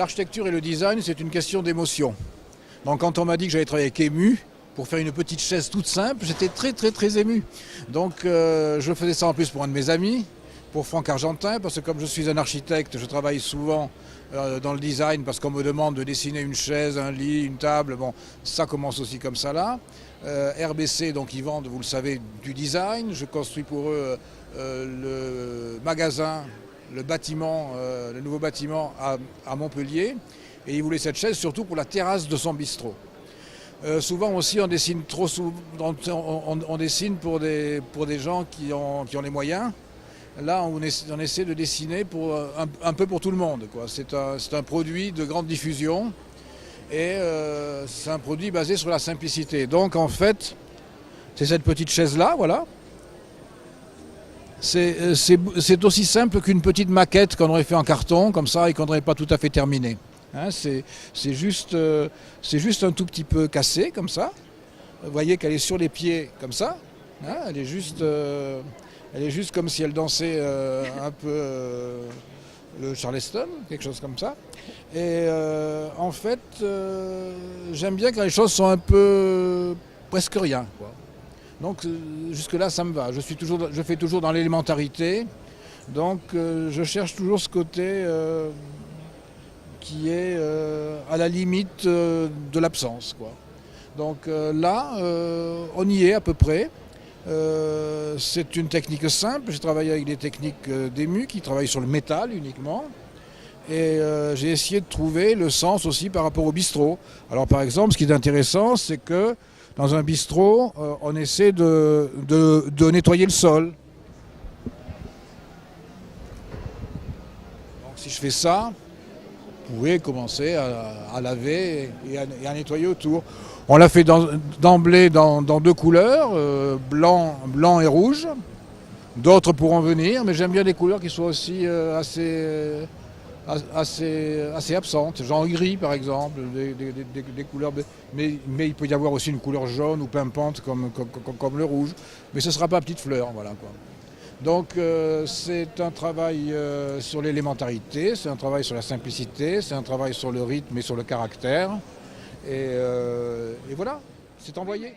L'architecture et le design, c'est une question d'émotion. Donc quand on m'a dit que j'allais travailler avec Ému, pour faire une petite chaise toute simple, j'étais très ému. Donc je faisais ça en plus pour un de mes amis, pour Franck Argentin, parce que comme je suis un architecte, je travaille souvent dans le design, parce qu'on me demande de dessiner une chaise, un lit, une table. Bon, ça commence aussi comme ça là. RBC, donc ils vendent, vous le savez, du design. Je construis pour eux le magasin, le bâtiment, le nouveau bâtiment à Montpellier. Et ils voulaient cette chaise surtout pour la terrasse de son bistrot. Souvent aussi on dessine on dessine pour des gens qui ont les moyens. Là on essaie de dessiner pour un peu pour tout le monde, quoi. C'est un produit de grande diffusion et c'est un produit basé sur la simplicité. Donc en fait c'est cette petite chaise là, voilà. C'est aussi simple qu'une petite maquette qu'on aurait fait en carton comme ça et qu'on n'aurait pas tout à fait terminé. Hein, c'est juste un tout petit peu cassé comme ça. Vous voyez qu'elle est sur les pieds comme ça. Hein, elle est juste comme si elle dansait un peu le Charleston, quelque chose comme ça. Et en fait, j'aime bien quand les choses sont un peu presque rien, quoi. Donc jusque-là, ça me va. Je fais toujours dans l'élémentarité. Donc je cherche toujours ce côté qui est à la limite de l'absence, quoi. Donc là, on y est à peu près. C'est une technique simple. J'ai travaillé avec des techniques d'Ému qui travaillent sur le métal uniquement. Et j'ai essayé de trouver le sens aussi par rapport au bistrot. Alors par exemple, ce qui est intéressant, c'est que dans un bistrot, on essaie de nettoyer le sol. Donc si je fais ça, vous pouvez commencer à laver et à nettoyer autour. On l'a fait d'emblée dans deux couleurs, blanc et rouge. D'autres pourront venir, mais j'aime bien des couleurs qui soient aussi assez absentes. Genre gris par exemple, des couleurs. Mais il peut y avoir aussi une couleur jaune ou pimpante comme le rouge. Mais ce ne sera pas petite fleur, voilà, quoi. Donc c'est un travail sur l'élémentarité, c'est un travail sur la simplicité, c'est un travail sur le rythme et sur le caractère. Et voilà, c'est envoyé.